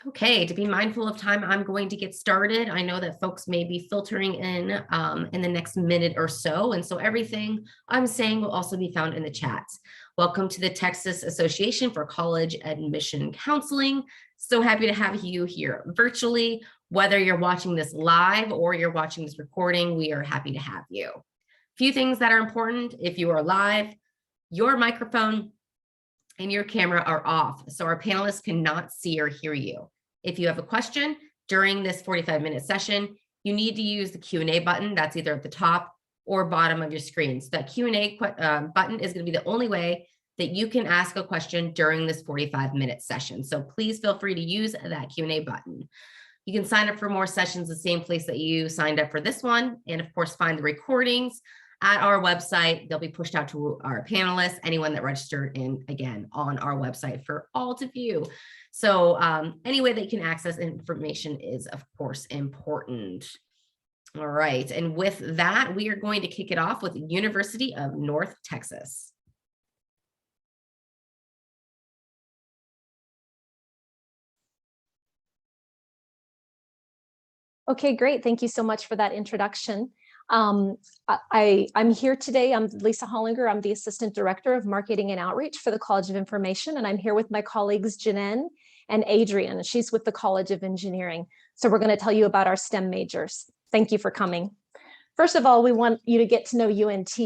Okay, to be mindful of time, I'm going to get started. I know that folks may be filtering in the next minute or so, and so everything I'm saying will also be found in the chat. Welcome to the Texas Association for College Admission Counseling. So happy to have you here virtually. Whether you're watching this live or you're watching this recording, we are happy to have you. Few things that are important. If you are live, your microphone and your camera are off, so our panelists cannot see or hear you. If you have a question during this 45-minute session, you need to use the Q&A button that's either at the top or bottom of your screen. So that Q&A button is going to be the only way that you can ask a question during this 45-minute session. So please feel free to use that Q&A button. You can sign up for more sessions the same place that you signed up for this one, and of course find the recordings at our website. They'll be pushed out to our panelists, anyone that registered in, again, on our website for all to view. So any way that you can access information is, of course, important. All right, and with that, we are going to kick it off with the University of North Texas. Okay, great. Thank you so much for that introduction. I'm here today. I'm Lisa Hollinger. I'm the Assistant Director of Marketing and Outreach for the College of Information, and I'm here with my colleagues Janine and Adrian, and she's with the College of Engineering. So we're going to tell you about our STEM majors. Thank you for coming. First of all, we want you to get to know UNT.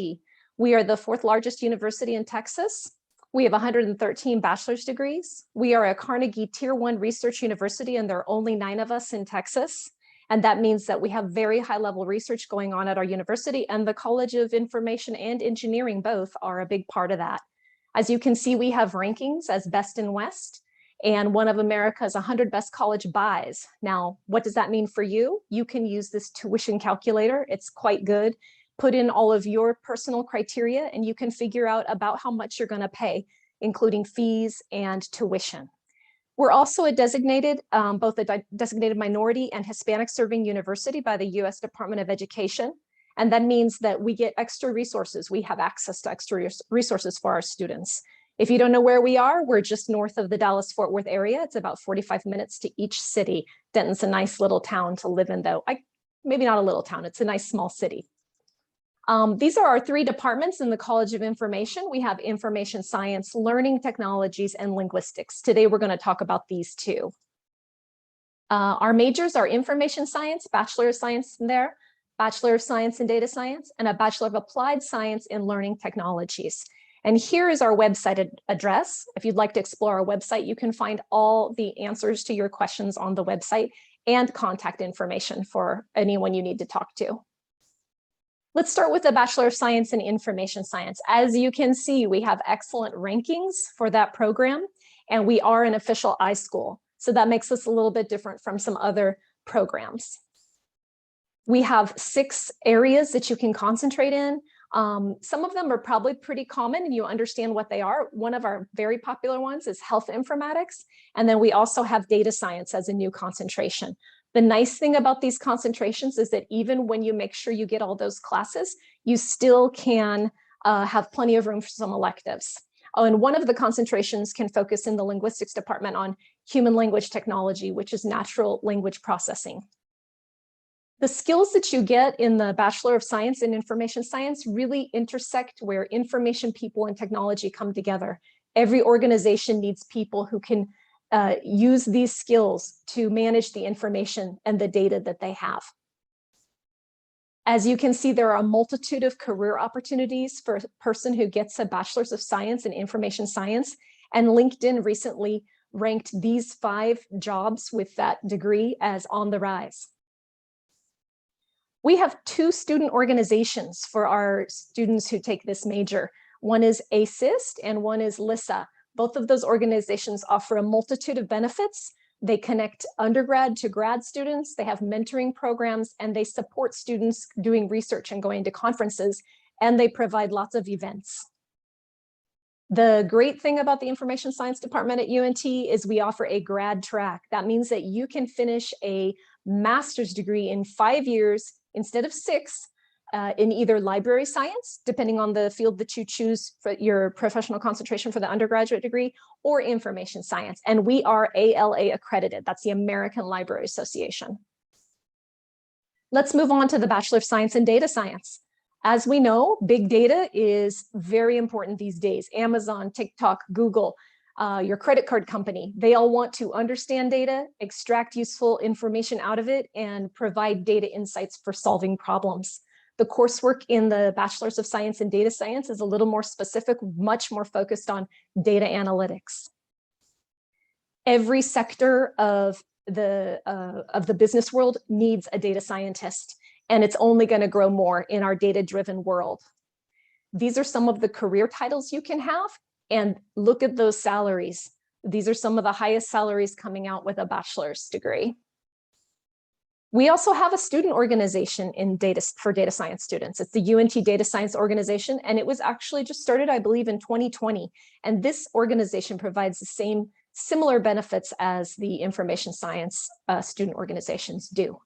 We are the 4th largest university in Texas. We have 113 bachelor's degrees. We are a Carnegie Tier 1 research university, and there are only 9 of us in Texas. And that means that we have very high level research going on at our university, and the College of Information and Engineering both are a big part of that. As you can see, we have rankings as best in West and one of America's 100 best college buys. Now, what does that mean for you? You can use this tuition calculator. It's quite good. Put in all of your personal criteria and you can figure out about how much you're going to pay, including fees and tuition. We're also a designated, both a designated minority and Hispanic serving university by the U.S. Department of Education. And that means that we get extra resources. We have access to extra resources for our students. If you don't know where we are, we're just north of the Dallas-Fort Worth area. It's about 45 minutes to each city. Denton's a nice little town to live in, though. Maybe not a little town, it's a nice small city. These are our 3 departments in the College of Information. We have Information Science, Learning Technologies, and Linguistics. Today, we're going to talk about these 2. Our majors are Information Science, Bachelor of Science in there, Bachelor of Science in Data Science, and a Bachelor of Applied Science in Learning Technologies. And here is our website address. If you'd like to explore our website, you can find all the answers to your questions on the website and contact information for anyone you need to talk to. Let's start with the Bachelor of Science in Information Science. As you can see, we have excellent rankings for that program, and we are an official iSchool. So that makes us a little bit different from some other programs. We have 6 areas that you can concentrate in. Some of them are probably pretty common and you understand what they are. One of our very popular ones is health informatics. And then we also have data science as a new concentration. The nice thing about these concentrations is that even when you make sure you get all those classes, you still can have plenty of room for some electives. Oh, and one of the concentrations can focus in the linguistics department on human language technology, which is natural language processing. The skills that you get in the Bachelor of Science in Information Science really intersect where information people and technology come together. Every organization needs people who can use these skills to manage the information and the data that they have. As you can see, there are a multitude of career opportunities for a person who gets a Bachelor's of Science in Information Science, and LinkedIn recently ranked these 5 jobs with that degree as on the rise. We have 2 student organizations for our students who take this major. One is ACIST and one is LISA. Both of those organizations offer a multitude of benefits. They connect undergrad to grad students, they have mentoring programs, and they support students doing research and going to conferences, and they provide lots of events. The great thing about the Information Science Department at UNT is we offer a grad track. That means that you can finish a master's degree in 5 years instead of 6, in either library science, depending on the field that you choose for your professional concentration for the undergraduate degree, or information science. And we are ALA accredited. That's the American Library Association. Let's move on to the Bachelor of Science in Data Science. As we know, big data is very important these days. Amazon, TikTok, Google, your credit card company, they all want to understand data, extract useful information out of it, and provide data insights for solving problems. The coursework in the Bachelor's of Science in Data Science is a little more specific, much more focused on data analytics. Every sector of the business world needs a data scientist, and it's only going to grow more in our data-driven world. These are some of the career titles you can have, and look at those salaries. These are some of the highest salaries coming out with a bachelor's degree. We also have a student organization for data science students. It's the UNT Data Science Organization, and it was actually just started, I believe, in 2020. And this organization provides the similar benefits as the information science student organizations do.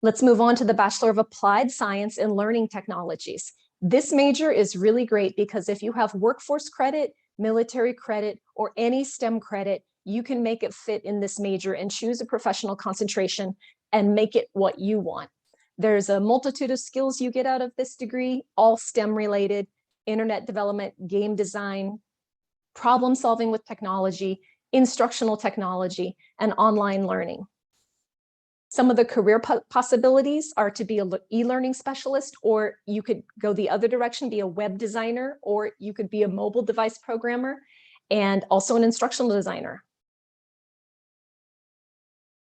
Let's move on to the Bachelor of Applied Science in Learning Technologies. This major is really great because if you have workforce credit, military credit, or any STEM credit, you can make it fit in this major and choose a professional concentration and make it what you want. There's a multitude of skills you get out of this degree, all STEM related: internet development, game design, problem solving with technology, instructional technology, and online learning. Some of the career possibilities are to be an e-learning specialist, or you could go the other direction, be a web designer, or you could be a mobile device programmer, and also an instructional designer.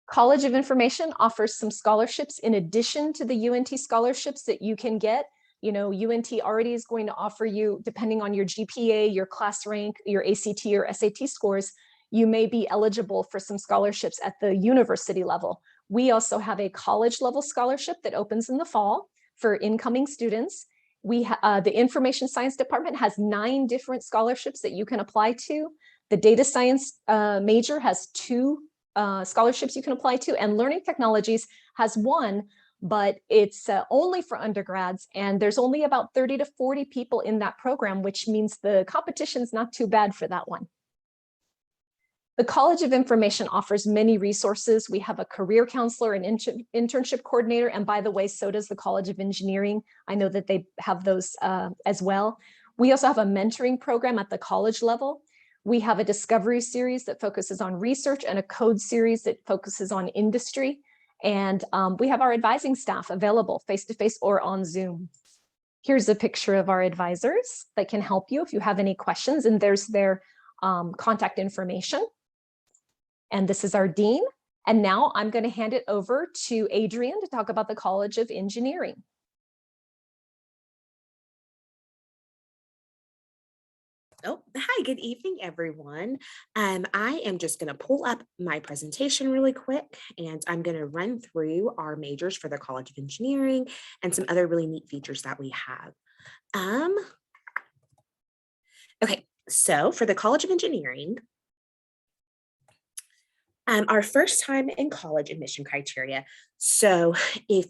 College of Information offers some scholarships in addition to the UNT scholarships that you can get. You know, UNT already is going to offer you, depending on your GPA, your class rank, your ACT or SAT scores, you may be eligible for some scholarships at the university level. We also have a college level scholarship that opens in the fall for incoming students. The Information Science Department has 9 different scholarships that you can apply to. The Data Science major has 2 scholarships you can apply to, and Learning Technologies has 1, but it's only for undergrads, and there's only about 30 to 40 people in that program, which means the competition's not too bad for that one. The College of Information offers many resources. We have a career counselor, an internship coordinator, and by the way, so does the College of Engineering. I know that they have those as well. We also have a mentoring program at the college level. We have a discovery series that focuses on research and a code series that focuses on industry. And we have our advising staff available face-to-face or on Zoom. Here's a picture of our advisors that can help you if you have any questions, and there's their contact information. And this is our dean. And now I'm going to hand it over to Adrian to talk about the College of Engineering. Oh, hi, good evening, everyone. I am just going to pull up my presentation really quick, and I'm going to run through our majors for the College of Engineering and some other really neat features that we have. Okay, so for the College of Engineering, our first time in college admission criteria. So we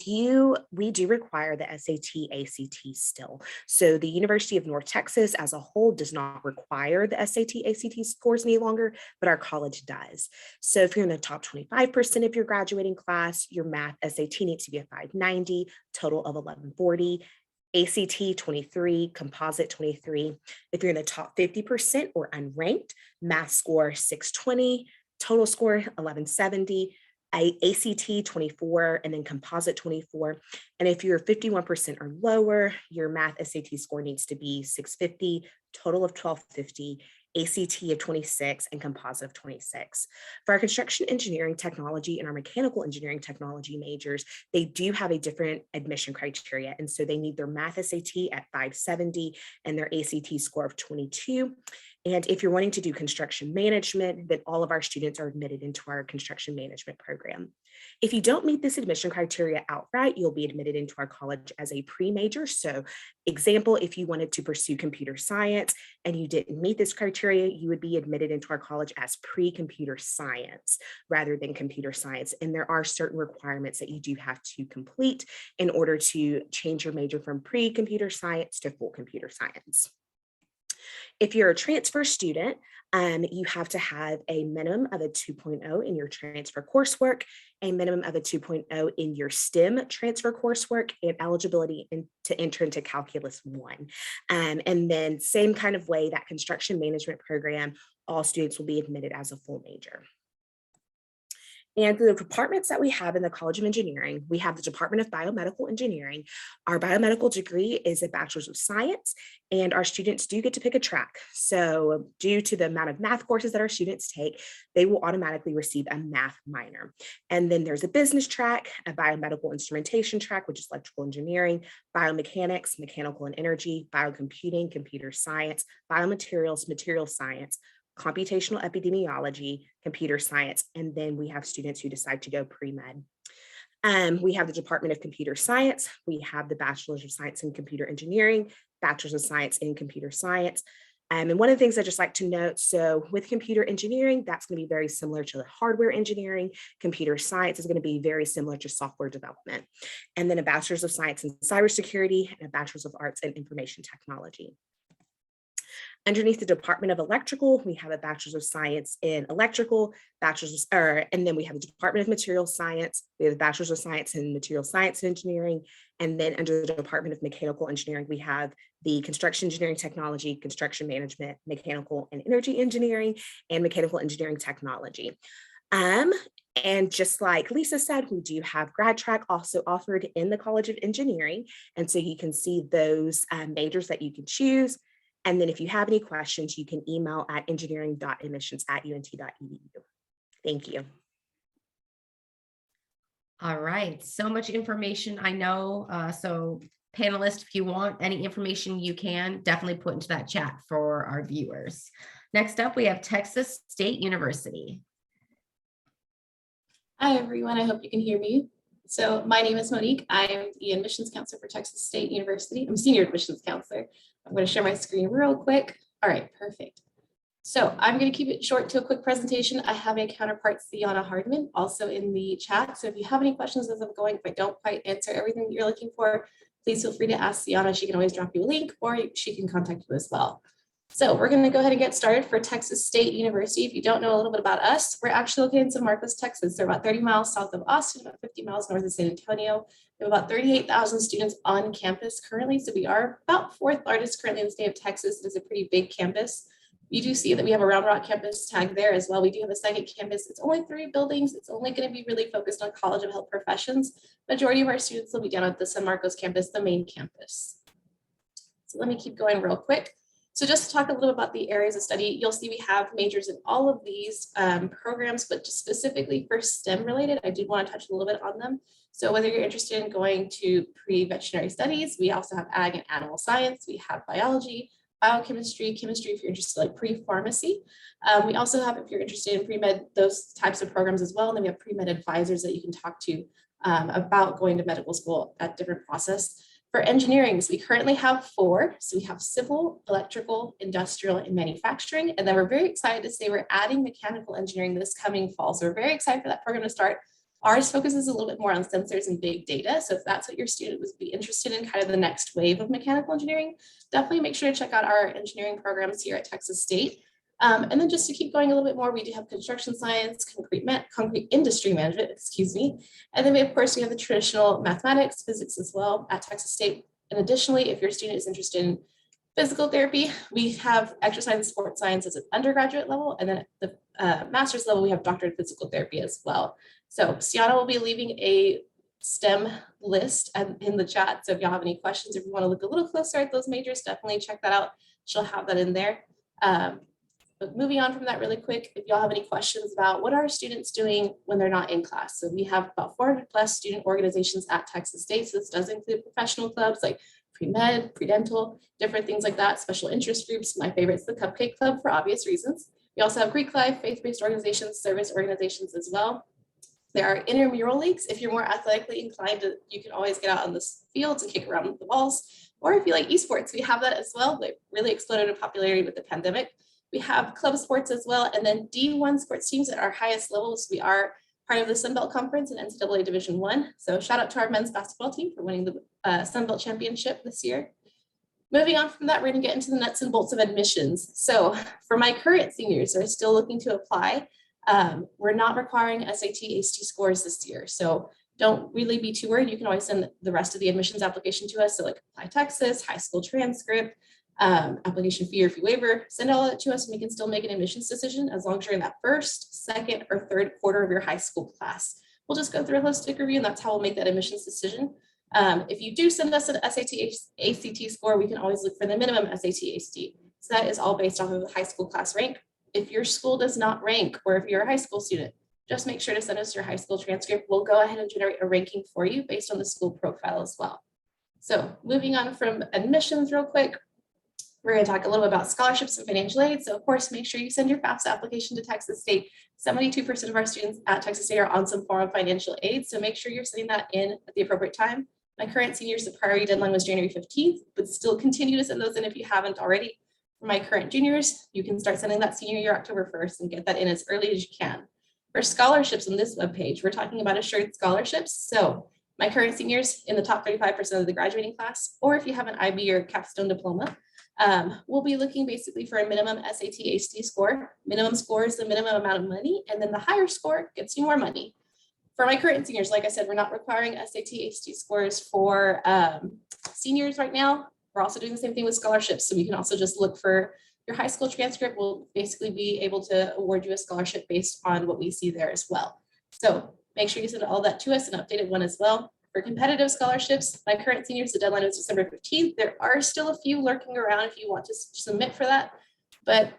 do require the SAT, ACT still. So the University of North Texas as a whole does not require the SAT, ACT scores any longer, but our college does. So if you're in the top 25% of your graduating class, your math SAT needs to be a 590, total of 1140. ACT 23, composite 23. If you're in the top 50% or unranked, math score 620, total score 1170, ACT 24, and then composite 24. And if you're 51% or lower, your math SAT score needs to be 650, total of 1250, ACT of 26, and composite of 26. For our construction engineering technology and our mechanical engineering technology majors, they do have a different admission criteria. And so they need their math SAT at 570 and their ACT score of 22. And if you're wanting to do construction management, then all of our students are admitted into our construction management program. If you don't meet this admission criteria outright, you'll be admitted into our college as a pre-major. So example, if you wanted to pursue computer science and you didn't meet this criteria, you would be admitted into our college as pre-computer science rather than computer science. And there are certain requirements that you do have to complete in order to change your major from pre-computer science to full computer science. If you're a transfer student, you have to have a minimum of a 2.0 in your transfer coursework, a minimum of a 2.0 in your STEM transfer coursework, and eligibility to enter into Calculus 1. And then same kind of way, that construction management program, all students will be admitted as a full major. And the departments that we have in the College of Engineering, we have the Department of Biomedical Engineering. Our biomedical degree is a Bachelor's of Science, and our students do get to pick a track. So due to the amount of math courses that our students take, they will automatically receive a math minor. And then there's a business track, a biomedical instrumentation track, which is electrical engineering, biomechanics, mechanical and energy, biocomputing, computer science, biomaterials, material science, computational epidemiology, computer science, and then we have students who decide to go pre-med. We have the Department of Computer Science. We have the Bachelor's of Science in Computer Engineering, Bachelor's of Science in Computer Science. And one of the things I just like to note, so with computer engineering, that's going to be very similar to hardware engineering. Computer science is going to be very similar to software development. And then a Bachelor's of Science in Cybersecurity and a Bachelor's of Arts in Information Technology. Underneath the Department of Electrical, we have a Bachelor's of Science in Electrical, and then we have the Department of Material Science, we have a Bachelor's of Science in Material Science and Engineering, and then under the Department of Mechanical Engineering, we have the Construction Engineering Technology, Construction Management, Mechanical and Energy Engineering, and Mechanical Engineering Technology. And just like Lisa said, we do have grad track also offered in the College of Engineering, and so you can see those majors that you can choose. And then if you have any questions, you can email at engineering.admissions@unt.edu. Thank you. All right, so much information, I know. So panelists, if you want any information, you can definitely put into that chat for our viewers. Next up, we have Texas State University. Hi, everyone. I hope you can hear me. So my name is Monique. I am the admissions counselor for Texas State University. I'm senior admissions counselor. I'm going to share my screen real quick. All right, perfect. So I'm going to keep it short to a quick presentation. I have a counterpart, Sienna Hardman, also in the chat. So if you have any questions as I'm going, if I don't quite answer everything that you're looking for, please feel free to ask Sienna. She can always drop you a link or she can contact you as well. So we're going to go ahead and get started for Texas State University. If you don't know a little bit about us, we're actually located in San Marcos, Texas. They're about 30 miles south of Austin, about 50 miles north of San Antonio. We have about 38,000 students on campus currently. So we are about fourth largest currently in the state of Texas. It is a pretty big campus. You do see that we have a Round Rock campus tag there as well. We do have a second campus. It's only 3 buildings. It's only going to be really focused on College of Health Professions. Majority of our students will be down at the San Marcos campus, the main campus. So let me keep going real quick. So just to talk a little about the areas of study, you'll see we have majors in all of these programs, but just specifically for STEM related, I did want to touch a little bit on them. So whether you're interested in going to pre-veterinary studies, we also have ag and animal science, we have biology, biochemistry, chemistry if you're interested in like pre-pharmacy. We also have, if you're interested in pre-med, those types of programs as well. And then we have pre-med advisors that you can talk to about going to medical school at different process. For engineering, so we currently have 4. So we have civil, electrical, industrial, and manufacturing. And then we're very excited to say we're adding mechanical engineering this coming fall. So we're very excited for that program to start. Ours focuses a little bit more on sensors and big data. So if that's what your student would be interested in, kind of the next wave of mechanical engineering, definitely make sure to check out our engineering programs here at Texas State. And then just to keep going a little bit more, we do have construction science, concrete industry management, excuse me. And then of course, we have the traditional mathematics, physics as well at Texas State. And additionally, if your student is interested in physical therapy, we have exercise and sports science as an undergraduate level. And then at the master's level, we have doctorate of physical therapy as well. So Sienna will be leaving a STEM list in the chat. So if y'all have any questions, if you want to look a little closer at those majors, definitely check that out. She'll have that in there. But moving on from that really quick, if y'all have any questions about what are our students doing when they're not in class. So we have about 400 plus student organizations at Texas State. So this does include professional clubs like pre-med, pre-dental, different things like that, special interest groups. My favorite is the Cupcake Club for obvious reasons. We also have Greek life, faith-based organizations, service organizations as well. There are intramural leagues. If you're more athletically inclined, you can always get out on the fields and kick around the balls. Or if you like esports, we have that as well. They really exploded in popularity with the pandemic. We have club sports as well. And then D1 sports teams at our highest levels. We are part of the Sun Belt Conference in NCAA Division I. So shout out to our men's basketball team for winning the Sun Belt Championship this year. Moving on from that, we're going to get into the nuts and bolts of admissions. So for my current seniors who are still looking to apply, we're not requiring SAT, ACT scores this year. So don't really be too worried. You can always send the rest of the admissions application to us. So like Apply Texas, high school transcript, application fee or fee waiver, send all that to us and we can still make an admissions decision as long as you're in that first, second, or third quarter of your high school class. We'll just go through a holistic review and that's how we'll make that admissions decision. If you do send us an SAT, ACT score, we can always look for the minimum SAT, ACT. So that is all based off of the high school class rank. If your school does not rank, or if you're a high school student, just make sure to send us your high school transcript. We'll go ahead and generate a ranking for you based on the school profile as well. So moving on from admissions real quick, we're going to talk a little bit about scholarships and financial aid. So of course, make sure you send your FAFSA application to Texas State. 72% of our students at Texas State are on some form of financial aid. So make sure you're sending that in at the appropriate time. My current seniors, the priority deadline was January 15th, but still continue to send those in if you haven't already. For my current juniors, you can start sending that senior year October 1st and get that in as early as you can. For scholarships on this webpage, we're talking about assured scholarships. So my current seniors in the top 35% of the graduating class, or if you have an IB or capstone diploma, we'll be looking basically for a minimum SAT, ACT score. Minimum score is the minimum amount of money, and then the higher score gets you more money. For my current seniors, like I said, we're not requiring SAT, ACT scores for seniors right now. We're also doing the same thing with scholarships. So we can also just look for your high school transcript. We'll basically be able to award you a scholarship based on what we see there as well. So make sure you send all that to us, an updated one as well. For competitive scholarships, my current seniors, the deadline is December 15th. There are still a few lurking around if you want to submit for that. But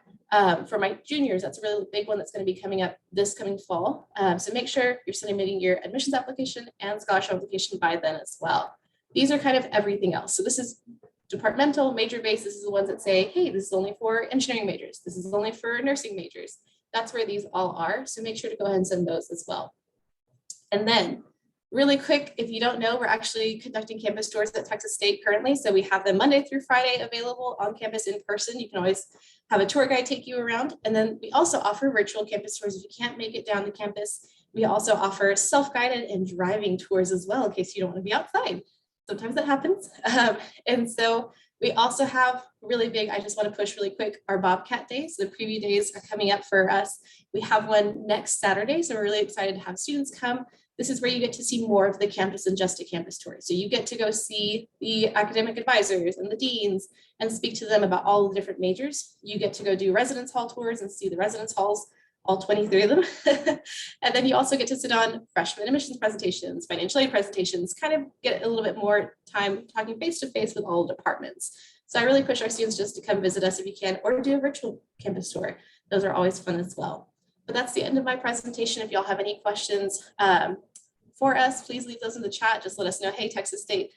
for my juniors, that's a really big one that's going to be coming up this coming fall. So make sure you're submitting your admissions application and scholarship application by then as well. These are kind of everything else. So this is departmental, major based. This is the ones that say, hey, this is only for engineering majors. This is only for nursing majors. That's where these all are. So make sure to go ahead and send those as well. And then really quick, if you don't know, we're actually conducting campus tours at Texas State currently. So we have them Monday through Friday available on campus in person. You can always have a tour guide take you around. And then we also offer virtual campus tours. If you can't make it down to campus, we also offer self-guided and driving tours as well in case you don't want to be outside. Sometimes that happens. And so we also have really big, I just want to push really quick, our Bobcat days. The preview days are coming up for us. We have one next Saturday. So we're really excited to have students come. This is where you get to see more of the campus than just a campus tour. So you get to go see the academic advisors and the deans and speak to them about all the different majors. You get to go do residence hall tours and see the residence halls, all 23 of them. And then you also get to sit on freshman admissions presentations, financial aid presentations, kind of get a little bit more time talking face-to-face with all departments. So I really push our students just to come visit us if you can, or do a virtual campus tour. Those are always fun as well. But that's the end of my presentation. If y'all have any questions for us, please leave those in the chat. Just let us know, hey, Texas State,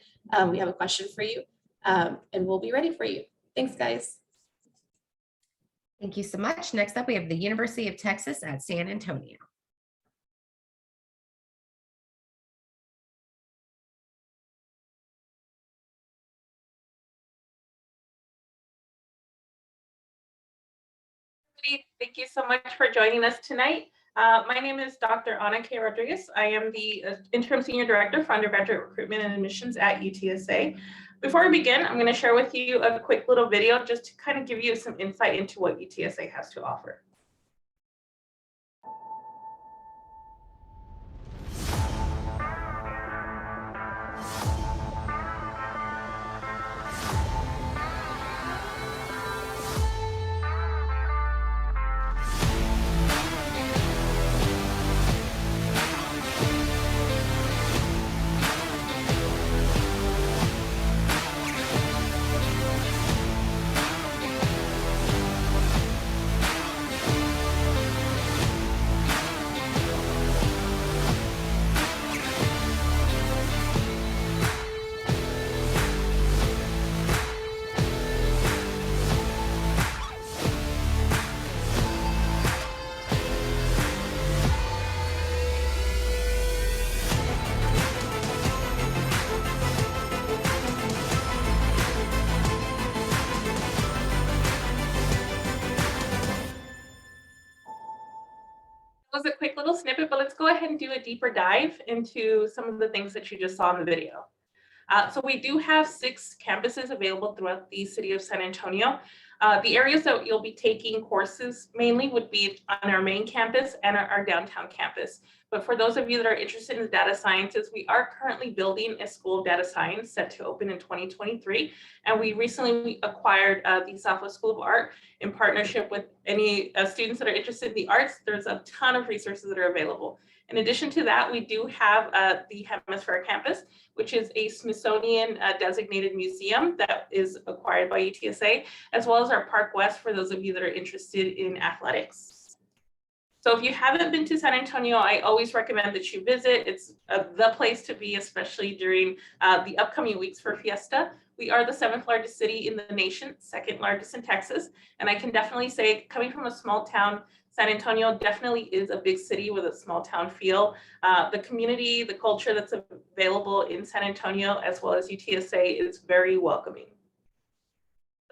we have a question for you, and we'll be ready for you. Thanks, guys. Thank you so much. Next up, we have the University of Texas at San Antonio. Thank you so much for joining us tonight. My name is Dr. Ana K. Rodriguez. I am the Interim Senior Director for Undergraduate Recruitment and Admissions at UTSA. Before we begin, I'm going to share with you a quick little video just to kind of give you some insight into what UTSA has to offer. little snippet, but let's go ahead and do a deeper dive into some of the things that you just saw in the video. So we do have 6 campuses available throughout the city of San Antonio. The areas that you'll be taking courses mainly would be on our main campus and our downtown campus. But for those of you that are interested in data sciences, we are currently building a school of data science set to open in 2023. And we recently acquired the Southwest School of Art in partnership with any students that are interested in the arts. There's a ton of resources that are available. In addition to that, we do have the Hemisphere campus, which is a Smithsonian designated museum that is acquired by UTSA, as well as our Park West for those of you that are interested in athletics. So if you haven't been to San Antonio, I always recommend that you visit. It's the place to be, especially during the upcoming weeks for Fiesta. We are the 7th largest city in the nation, 2nd largest in Texas. And I can definitely say, coming from a small town, San Antonio definitely is a big city with a small town feel. The community, the culture that's available in San Antonio, as well as UTSA, is very welcoming.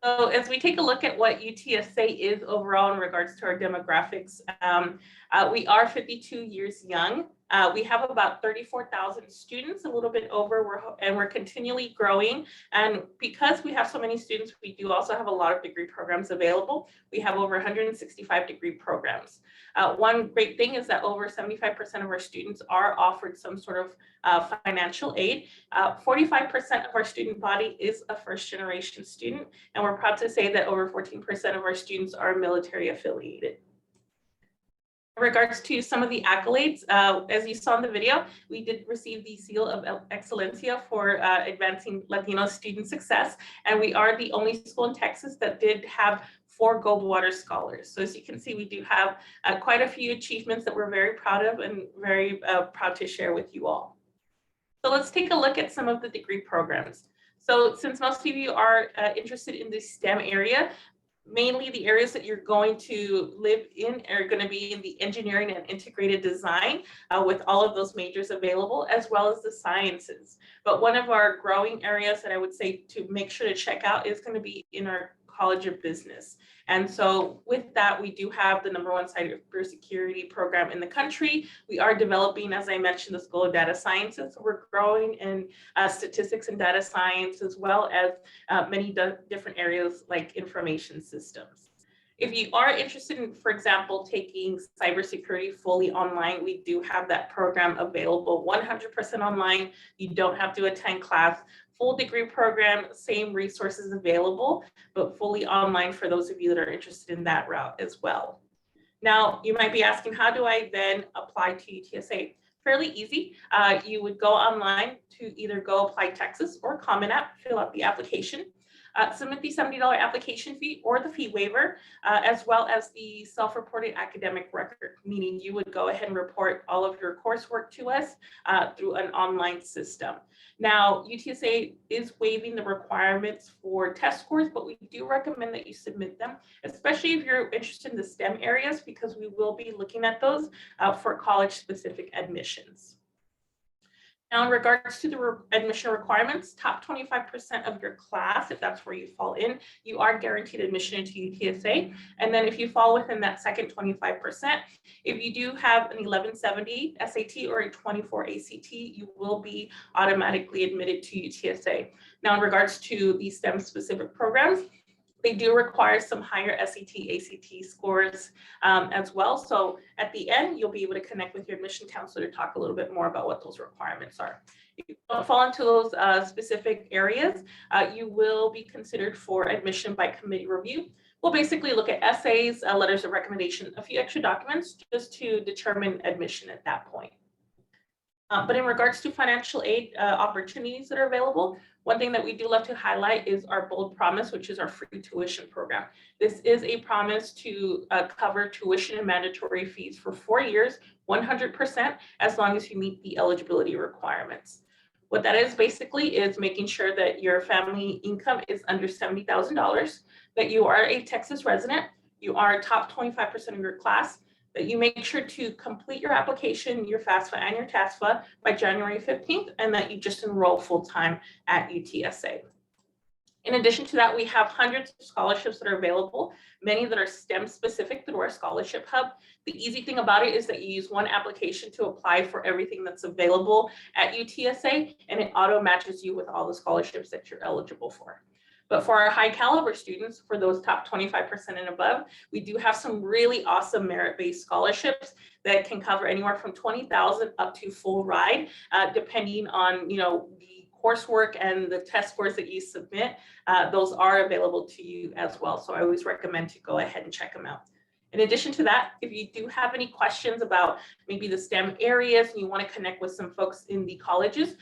So as we take a look at what UTSA is overall in regards to our demographics, we are 52 years young. We have about 34,000 students, a little bit over, and we're continually growing. And because we have so many students, we do also have a lot of degree programs available. We have over 165 degree programs. One great thing is that over 75% of our students are offered some sort of financial aid. 45% of our student body is a first-generation student, and we're proud to say that over 14% of our students are military affiliated. In regards to some of the accolades, as you saw in the video, we did receive the Seal of Excelencia for advancing Latino student success, and we are the only school in Texas that did have 4 Goldwater scholars. So as you can see, we do have quite a few achievements that we're very proud of and very proud to share with you all. So let's take a look at some of the degree programs. So since most of you are interested in the STEM area, mainly the areas that you're going to live in are going to be in the engineering and integrated design with all of those majors available, as well as the sciences. But one of our growing areas that I would say to make sure to check out is going to be in our College of Business. And so with that, we do have the #1 cybersecurity program in the country. We are developing, as I mentioned, the School of Data Sciences. So we're growing in statistics and data science, as well as many different areas like information systems. If you are interested in, for example, taking cybersecurity fully online, we do have that program available 100% online. You don't have to attend class. Full degree program, same resources available, but fully online for those of you that are interested in that route as well. Now, you might be asking, how do I then apply to UTSA? Fairly easy. You would go online to either Go Apply Texas or Common App, fill out the application. Submit the $70 application fee or the fee waiver, as well as the self-reported academic record, meaning you would go ahead and report all of your coursework to us through an online system. Now, UTSA is waiving the requirements for test scores, but we do recommend that you submit them, especially if you're interested in the STEM areas, because we will be looking at those for college-specific admissions. Now, in regards to the admission requirements, top 25% of your class, if that's where you fall in, you are guaranteed admission into UTSA. And then if you fall within that second 25%, if you do have an 1170 SAT or a 24 ACT, you will be automatically admitted to UTSA. Now, in regards to the STEM specific programs, they do require some higher SAT, ACT scores as well. So at the end, you'll be able to connect with your admission counselor to talk a little bit more about what those requirements are. If you don't fall into those specific areas, you will be considered for admission by committee review. We'll basically look at essays, letters of recommendation, a few extra documents just to determine admission at that point. But in regards to financial aid opportunities that are available, one thing that we do love to highlight is our Bold Promise, which is our free tuition program. This is a promise to cover tuition and mandatory fees for 4 years, 100%, as long as you meet the eligibility requirements. What that is basically is making sure that your family income is under $70,000, that you are a Texas resident, you are top 25% of your class, that you make sure to complete your application, your FAFSA and your TASFA by January 15th, and that you just enroll full-time at UTSA. In addition to that, we have hundreds of scholarships that are available, many that are STEM specific through our scholarship hub. The easy thing about it is that you use one application to apply for everything that's available at UTSA, and it auto matches you with all the scholarships that you're eligible for. But for our high caliber students, for those top 25% and above, we do have some really awesome merit-based scholarships that can cover anywhere from $20,000 up to full ride, depending on the coursework and the test scores that you submit. Those are available to you as well. So I always recommend to go ahead and check them out. In addition to that, if you do have any questions about maybe the STEM areas and you want to connect with some folks in the colleges,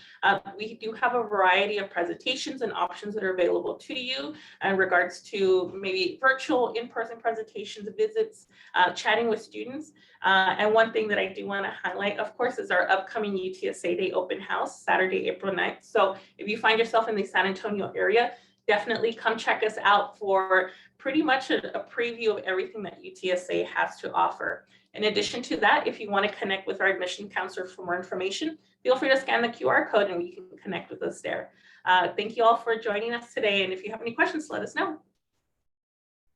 we do have a variety of presentations and options that are available to you in regards to maybe virtual, in-person presentations, visits, chatting with students. And one thing that I do want to highlight, of course, is our upcoming UTSA Day open house, Saturday, April 9th. So if you find yourself in the San Antonio area, definitely come check us out for pretty much a preview of everything that UTSA has to offer. In addition to that, if you want to connect with our admission counselor for more information, feel free to scan the QR code and we can connect with us there. Thank you all for joining us today. And if you have any questions, let us know.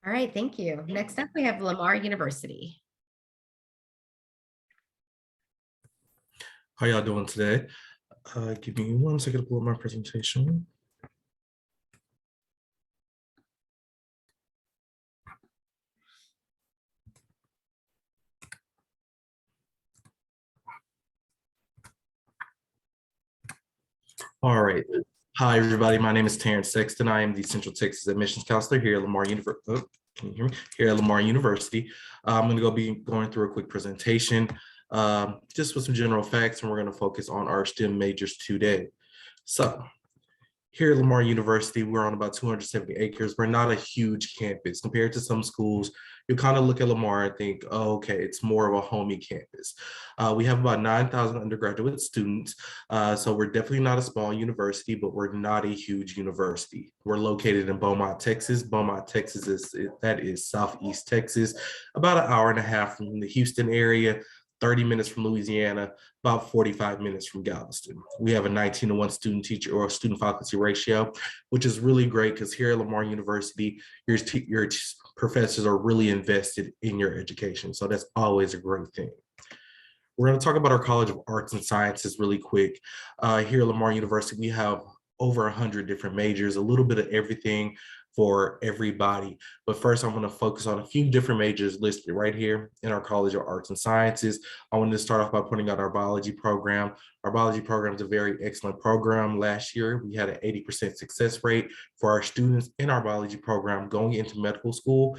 All right, thank you. Next up, we have Lamar University. How y'all doing today? Give me 1 second to pull up my presentation. All right. Hi, everybody. My name is Terrence Sexton. I am the Central Texas Admissions Counselor here at Lamar University. Oh, can you hear me? Here at Lamar University. I'm going to be going through a quick presentation just with some general facts, and we're going to focus on our STEM majors today. So here at Lamar University, we're on about 270 acres. We're not a huge campus compared to some schools. You kind of look at Lamar and think, oh, okay, it's more of a homey campus. We have about 9,000 undergraduate students. So we're definitely not a small university, but we're not a huge university. We're located in Beaumont, Texas. Beaumont, Texas is Southeast Texas, about an hour and a half from the Houston area, 30 minutes from Louisiana, about 45 minutes from Galveston. We have a 19-to-1 student teacher or student faculty ratio, which is really great because here at Lamar University, your professors are really invested in your education. So that's always a great thing. We're going to talk about our College of Arts and Sciences really quick. Here at Lamar University, we have over 100 different majors, a little bit of everything for everybody. But first, I'm going to focus on a few different majors listed right here in our College of Arts and Sciences. I wanted to start off by pointing out our biology program. Our biology program is a very excellent program. Last year, we had an 80% success rate for our students in our biology program going into medical school,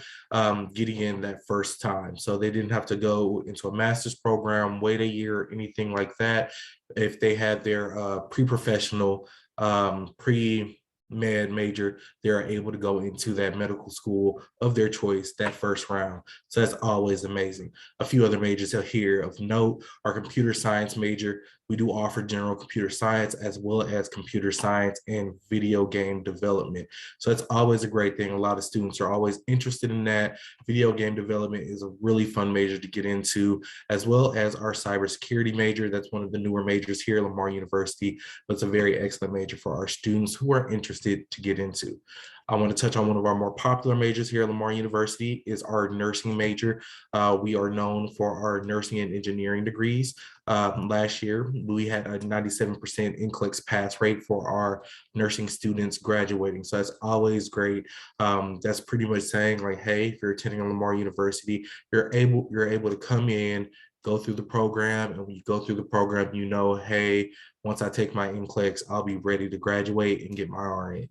getting in that first time. So they didn't have to go into a master's program, wait a year, anything like that. If they had their pre-professional, pre-med major, they're able to go into that medical school of their choice that first round. So that's always amazing. A few other majors here of note, our computer science major. We do offer general computer science as well as computer science and video game development. So it's always a great thing. A lot of students are always interested in that. Video game development is a really fun major to get into, as well as our cybersecurity major. That's one of the newer majors here at Lamar University, but it's a very excellent major for our students who are interested to get into. I want to touch on one of our more popular majors here at Lamar University is our nursing major. We are known for our nursing and engineering degrees. Last year, we had a 97% NCLEX pass rate for our nursing students graduating. So that's always great. That's pretty much saying like, hey, if you're attending Lamar University, you're able to come in, go through the program, and when you go through the program, you know, hey, once I take my NCLEX, I'll be ready to graduate and get my RN.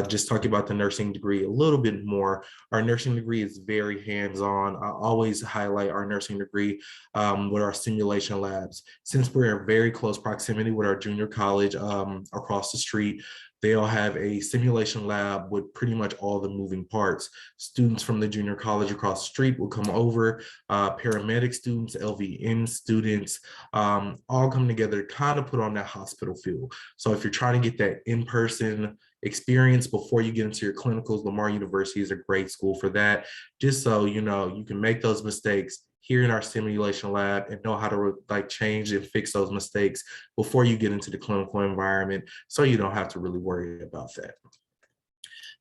Just talking about the nursing degree a little bit more. Our nursing degree is very hands-on. I always highlight our nursing degree with our simulation labs. Since we're in very close proximity with our junior college across the street, they all have a simulation lab with pretty much all the moving parts. Students from the junior college across the street will come over, paramedic students, LVN students, all come together to kind of put on that hospital feel. So if you're trying to get that in-person experience before you get into your clinicals, Lamar University is a great school for that. Just so you know, you can make those mistakes here in our simulation lab and know how to like change and fix those mistakes before you get into the clinical environment, so you don't have to really worry about that.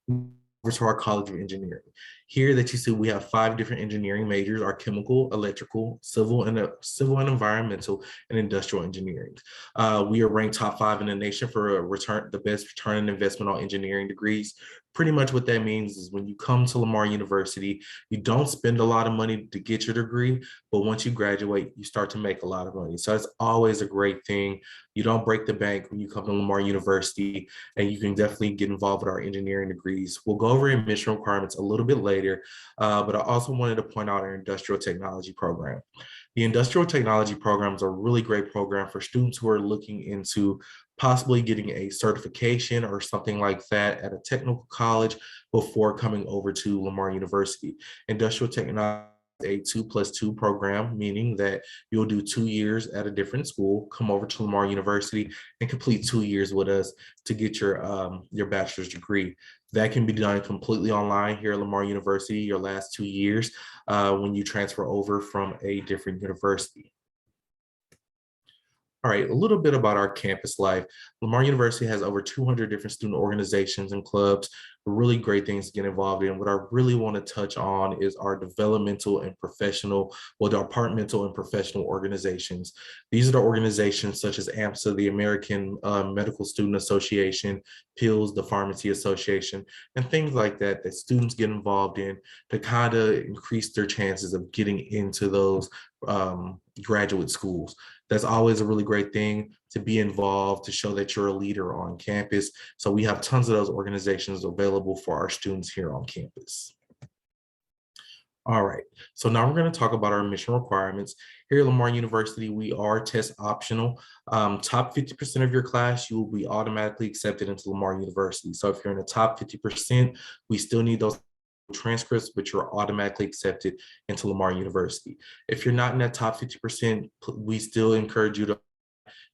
Over to our College of Engineering. Here that you see, we have 5 different engineering majors: our chemical, electrical, civil and environmental, and industrial engineering. We are ranked top 5 in the nation for the best return on investment on engineering degrees. Pretty much what that means is when you come to Lamar University, you don't spend a lot of money to get your degree, but once you graduate, you start to make a lot of money. So it's always a great thing. You don't break the bank when you come to Lamar University, and you can definitely get involved with our engineering degrees. We'll go over admission requirements a little bit later, but I also wanted to point out our industrial technology program. The industrial technology program is a really great program for students who are looking into possibly getting a certification or something like that at a technical college before coming over to Lamar University. Industrial technology a 2+2 program, meaning that you'll do 2 years at a different school, come over to Lamar University, and complete 2 years with us to get your bachelor's degree. That can be done completely online here at Lamar University your last 2 years when you transfer over from a different university. All right, a little bit about our campus life. Lamar University has over 200 different student organizations and clubs, really great things to get involved in. What I really want to touch on is our developmental and professional, departmental and professional organizations. These are the organizations such as AMSA, the American Medical Student Association, PILS, the Pharmacy Association, and things like that that students get involved in to kind of increase their chances of getting into those graduate schools. That's always a really great thing to be involved, to show that you're a leader on campus. So we have tons of those organizations available for our students here on campus. All right, so now we're going to talk about our admission requirements. Here at Lamar University, we are test optional. Top 50% of your class, you will be automatically accepted into Lamar University. So if you're in the top 50%, we still need those transcripts, but you're automatically accepted into Lamar University. If you're not in that top 50%, we still encourage you to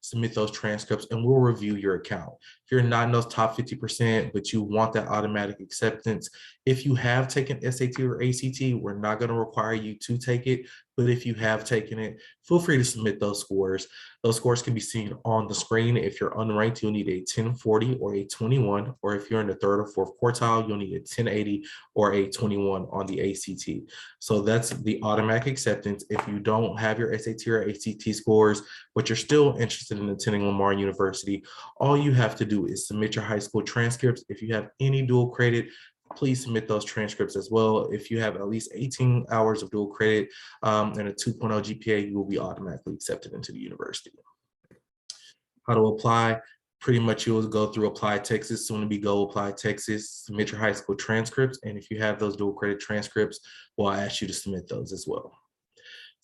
submit those transcripts and we'll review your account. If you're not in those top 50%, but you want that automatic acceptance, if you have taken SAT or ACT, we're not going to require you to take it, but if you have taken it, feel free to submit those scores. Those scores can be seen on the screen. If you're unranked, you'll need a 1040 or a 21, or if you're in the 3rd or 4th quartile, you'll need a 1080 or a 21 on the ACT. So that's the automatic acceptance. If you don't have your SAT or ACT scores, but you're still interested in attending Lamar University, all you have to do is submit your high school transcripts. If you have any dual credit, please submit those transcripts as well. If you have at least 18 hours of dual credit and a 2.0 GPA, you will be automatically accepted into the university. How to apply? Pretty much you'll go through Apply Texas, soon to be Go Apply Texas, submit your high school transcripts, and if you have those dual credit transcripts, well, I ask you to submit those as well.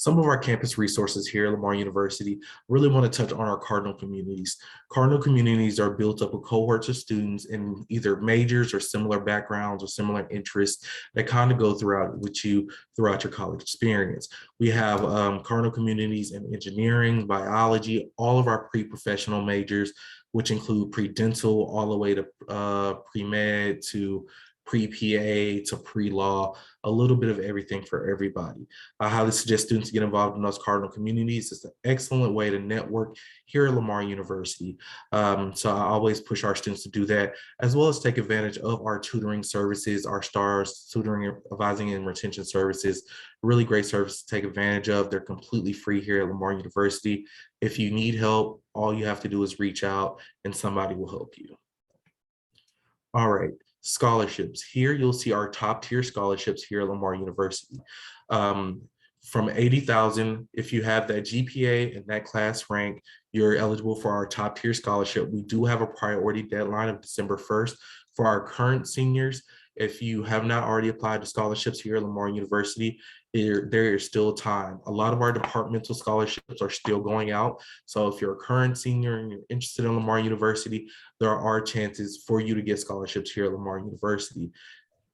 Some of our campus resources here at Lamar University, really want to touch on our Cardinal communities. Cardinal communities are built up of cohorts of students in either majors or similar backgrounds or similar interests that kind of go with you throughout your college experience. We have Cardinal communities in engineering, biology, all of our pre-professional majors, which include pre-dental all the way to pre-med to pre-PA to pre-law, a little bit of everything for everybody. I highly suggest students get involved in those Cardinal communities. It's an excellent way to network here at Lamar University. So I always push our students to do that, as well as take advantage of our tutoring services, our STARS, tutoring, advising, and retention services. Really great service to take advantage of. They're completely free here at Lamar University. If you need help, all you have to do is reach out and somebody will help you. All right. Scholarships. Here you'll see our top tier scholarships here at Lamar University. From 80,000, if you have that GPA and that class rank, you're eligible for our top tier scholarship. We do have a priority deadline of December 1st for our current seniors. If you have not already applied to scholarships here at Lamar University, there is still time. A lot of our departmental scholarships are still going out. So if you're a current senior and you're interested in Lamar University, there are chances for you to get scholarships here at Lamar University.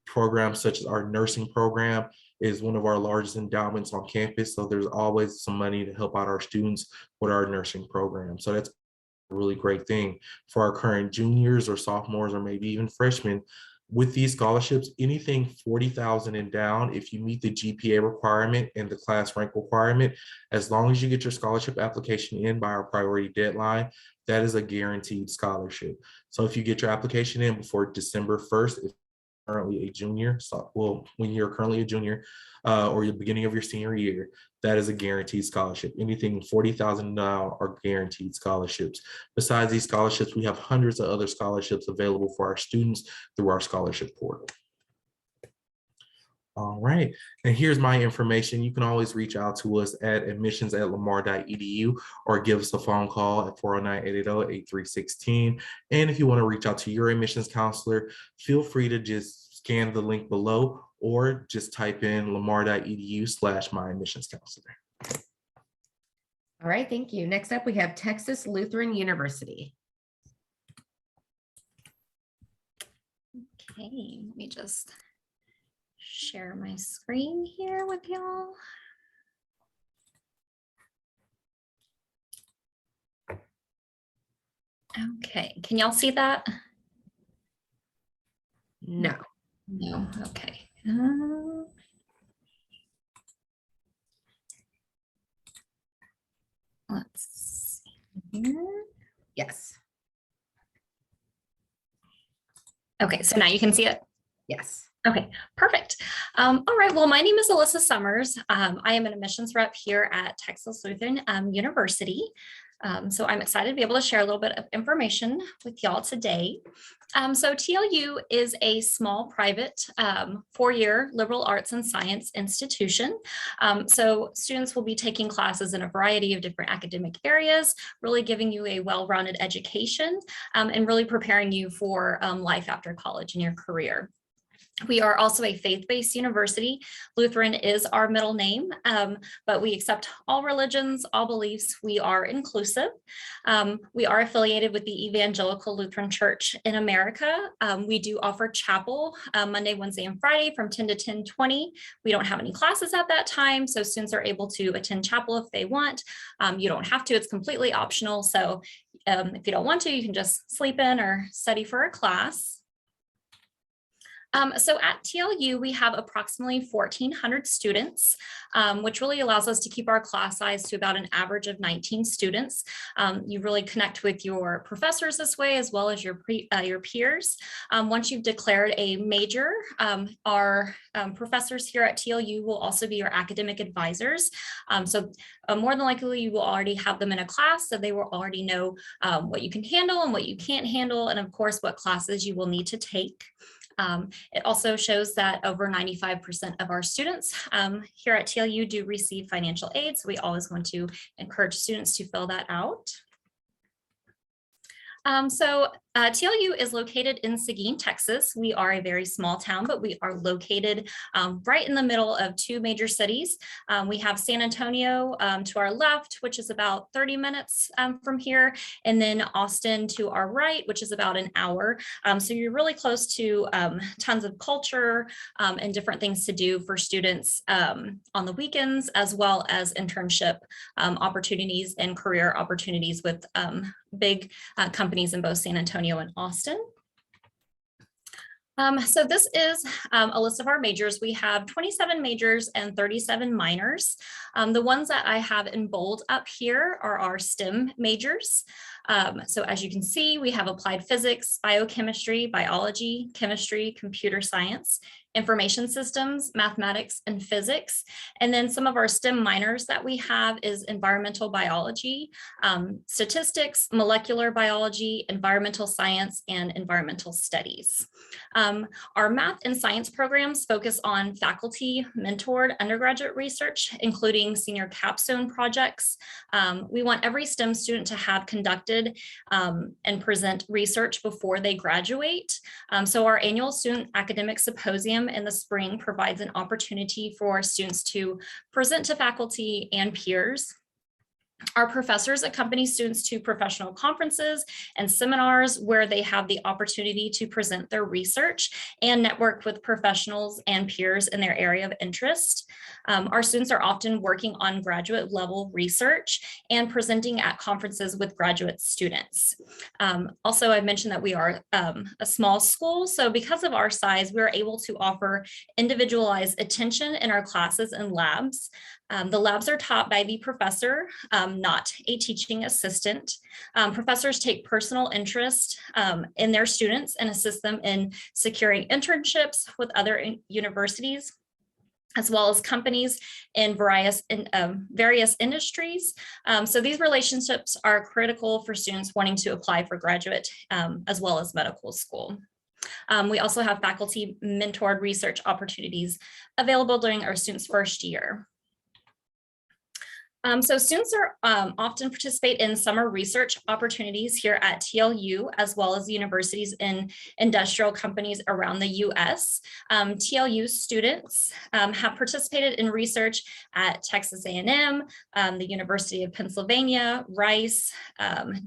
Programs such as our nursing program is one of our largest endowments on campus. So there's always some money to help out our students with our nursing program. So that's a really great thing for our current juniors or sophomores or maybe even freshmen. With these scholarships, anything 40,000 and down, if you meet the GPA requirement and the class rank requirement, as long as you get your scholarship application in by our priority deadline, that is a guaranteed scholarship. So if you get your application in before December 1st, currently a junior, so, well, when you're currently a junior or the beginning of your senior year, that is a guaranteed scholarship. Anything $40,000 are guaranteed scholarships. Besides these scholarships, we have hundreds of other scholarships available for our students through our scholarship portal. All right, and here's my information. You can always reach out to us at admissions@lamar.edu or give us a phone call at 409-880-8316. And if you want to reach out to your admissions counselor, feel free to just scan the link below or just type in lamar.edu/my-admissions-counselor. All right, thank you. Next up, we have Texas Lutheran University. Okay, let me just share my screen here with y'all. Okay, can y'all see that? No. No, okay. Let's see here. Yes. Okay, so now you can see it. Yes. Okay, perfect. All right, well, my name is Alyssa Summers. I am an admissions rep here at Texas Lutheran University. So I'm excited to be able to share a little bit of information with y'all today. So TLU is a small private 4-year liberal arts and science institution. So students will be taking classes in a variety of different academic areas, really giving you a well-rounded education and really preparing you for life after college and your career. We are also a faith-based university. Lutheran is our middle name, but we accept all religions, all beliefs. We are inclusive. We are affiliated with the Evangelical Lutheran Church in America. We do offer chapel Monday, Wednesday, and Friday from 10 to 10:20. We don't have any classes at that time, so students are able to attend chapel if they want. You don't have to, it's completely optional. So if you don't want to, you can just sleep in or study for a class. So at TLU, we have approximately 1,400 students, which really allows us to keep our class size to about an average of 19 students. You really connect with your professors this way, as well as your peers. Once you've declared a major, our professors here at TLU will also be your academic advisors. So more than likely, you will already have them in a class, so they will already know what you can handle and what you can't handle, and of course, what classes you will need to take. It also shows that over 95% of our students here at TLU do receive financial aid, so we always want to encourage students to fill that out. TLU is located in Seguin, Texas. We are a very small town, but we are located right in the middle of 2 major cities. We have San Antonio to our left, which is about 30 minutes from here, and then Austin to our right, which is about an hour. So you're really close to tons of culture and different things to do for students on the weekends, as well as internship opportunities and career opportunities with big companies in both San Antonio and Austin. So this is a list of our majors. We have 27 majors and 37 minors. The ones that I have in bold up here are our STEM majors. So as you can see, we have applied physics, biochemistry, biology, chemistry, computer science, information systems, mathematics, and physics. And then some of our STEM minors that we have is environmental biology, statistics, molecular biology, environmental science, and environmental studies. Our math and science programs focus on faculty mentored undergraduate research, including senior capstone projects. We want every STEM student to have conducted and present research before they graduate. So our annual student academic symposium in the spring provides an opportunity for students to present to faculty and peers. Our professors accompany students to professional conferences and seminars where they have the opportunity to present their research and network with professionals and peers in their area of interest. Our students are often working on graduate level research and presenting at conferences with graduate students. Also, I mentioned that we are a small school, so because of our size, we're able to offer individualized attention in our classes and labs. The labs are taught by the professor, not a teaching assistant. Professors take personal interest in their students and assist them in securing internships with other universities, as well as companies in various industries. So these relationships are critical for students wanting to apply for graduate as well as medical school. We also have faculty mentored research opportunities available during our students' first year. So students are often participate in summer research opportunities here at TLU, as well as universities in industrial companies around the US. TLU students have participated in research at Texas A&M, the University of Pennsylvania, Rice,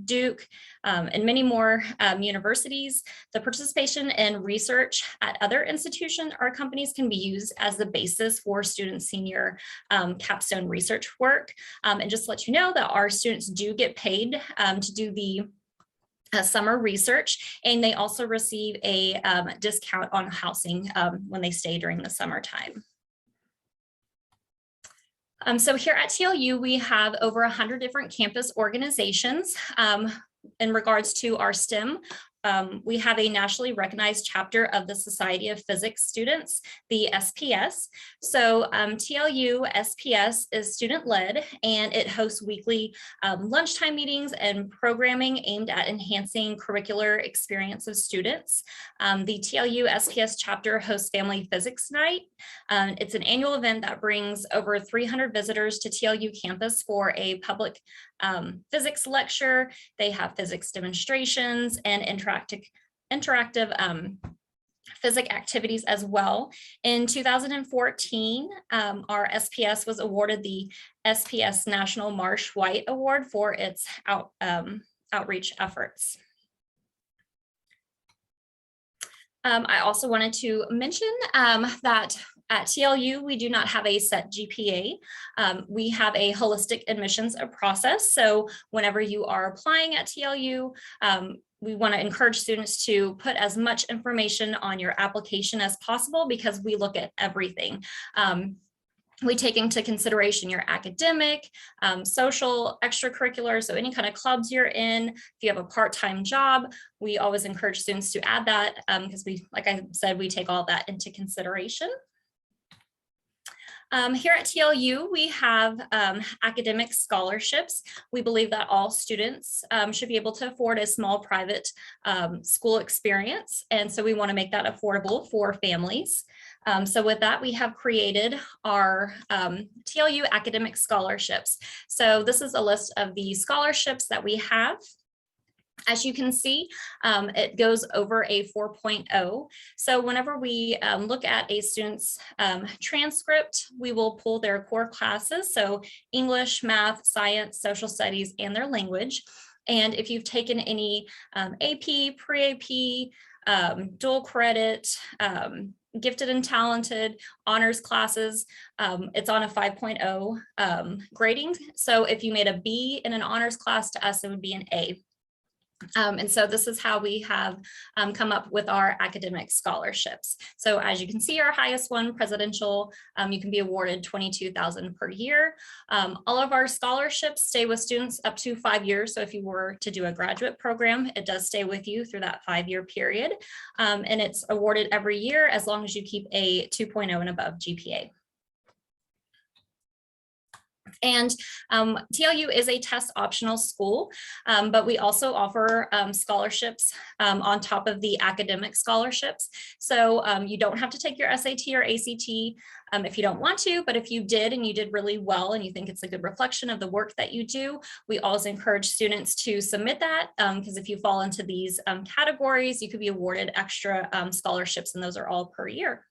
Duke, and many more universities. The participation in research at other institutions or companies can be used as the basis for student senior capstone research work. And just to let you know that our students do get paid to do the summer research, and they also receive a discount on housing when they stay during the summertime. So here at TLU, we have over 100 different campus organizations. In regards to our STEM, we have a nationally recognized chapter of the Society of Physics Students, the SPS. So TLU SPS is student-led, and it hosts weekly lunchtime meetings and programming aimed at enhancing curricular experience of students. The TLU SPS chapter hosts Family Physics Night. It's an annual event that brings over 300 visitors to TLU campus for a public physics lecture. They have physics demonstrations and interactive physics activities as well. In 2014, our SPS was awarded the SPS National Marsh White Award for its outreach efforts. I also wanted to mention that at TLU, we do not have a set GPA. We have a holistic admissions process. So whenever you are applying at TLU, we want to encourage students to put as much information on your application as possible, because we look at everything. We take into consideration your academic, social, extracurricular, so any kind of clubs you're in. If you have a part-time job, we always encourage students to add that because like I said, we take all that into consideration. Here at TLU, we have academic scholarships. We believe that all students should be able to afford a small private school experience. And so we want to make that affordable for families. So with that, we have created our TLU academic scholarships. So this is a list of the scholarships that we have. As you can see, it goes over a 4.0. So whenever we look at a student's transcript, we will pull their core classes. So English, math, science, social studies, and their language. And if you've taken any AP, pre-AP, dual credit, gifted and talented, honors classes, it's on a 5.0 grading. So if you made a B in an honors class, to us, it would be an A. And so this is how we have come up with our academic scholarships. So as you can see, our highest one, presidential, you can be awarded $22,000 per year. All of our scholarships stay with students up to 5 years. So if you were to do a graduate program, it does stay with you through that 5-year period. And it's awarded every year as long as you keep a 2.0 and above GPA. And TLU is a test optional school, but we also offer scholarships on top of the academic scholarships. So you don't have to take your SAT or ACT if you don't want to, but if you did and you did really well and you think it's a good reflection of the work that you do, we always encourage students to submit that, because if you fall into these categories, you could be awarded extra scholarships, and those are all per year.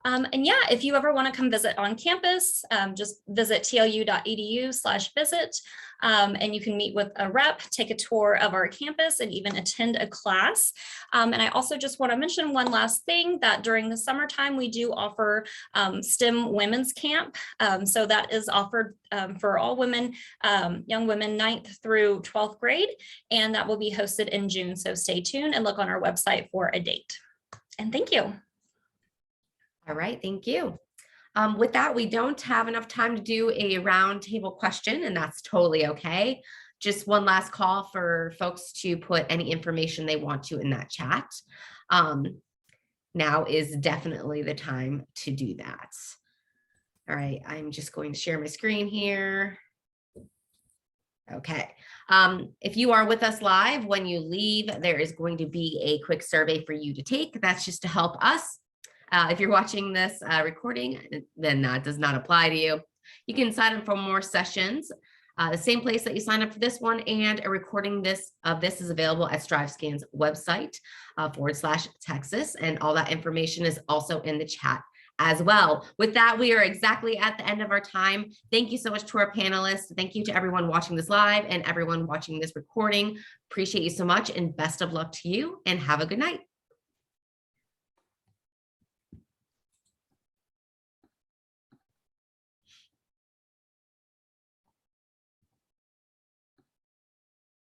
And yeah, if you ever want to come visit on campus, just visit tlu.edu/visit, and you can meet with a rep, take a tour of our campus, and even attend a class. And I also just want to mention one last thing, that during the summertime, we do offer STEM Women's Camp. So that is offered for all women, young women 9th through 12th grade, and that will be hosted in June. So stay tuned and look on our website for a date. And thank you. All right, thank you. With that, we don't have enough time to do a roundtable question, and that's totally okay. Just one last call for folks to put any information they want to in that chat. Now is definitely the time to do that. All right, I'm just going to share my screen here. Okay. If you are with us live, when you leave, there is going to be a quick survey for you to take. That's just to help us. If you're watching this recording, then that does not apply to you. You can sign up for more sessions. The same place that you sign up for this one, and a recording of this is available at StriveScan's website /Texas, and all that information is also in the chat as well. With that, we are exactly at the end of our time. Thank you so much to our panelists. Thank you to everyone watching this live and everyone watching this recording. Appreciate you so much, and best of luck to you, and have a good night.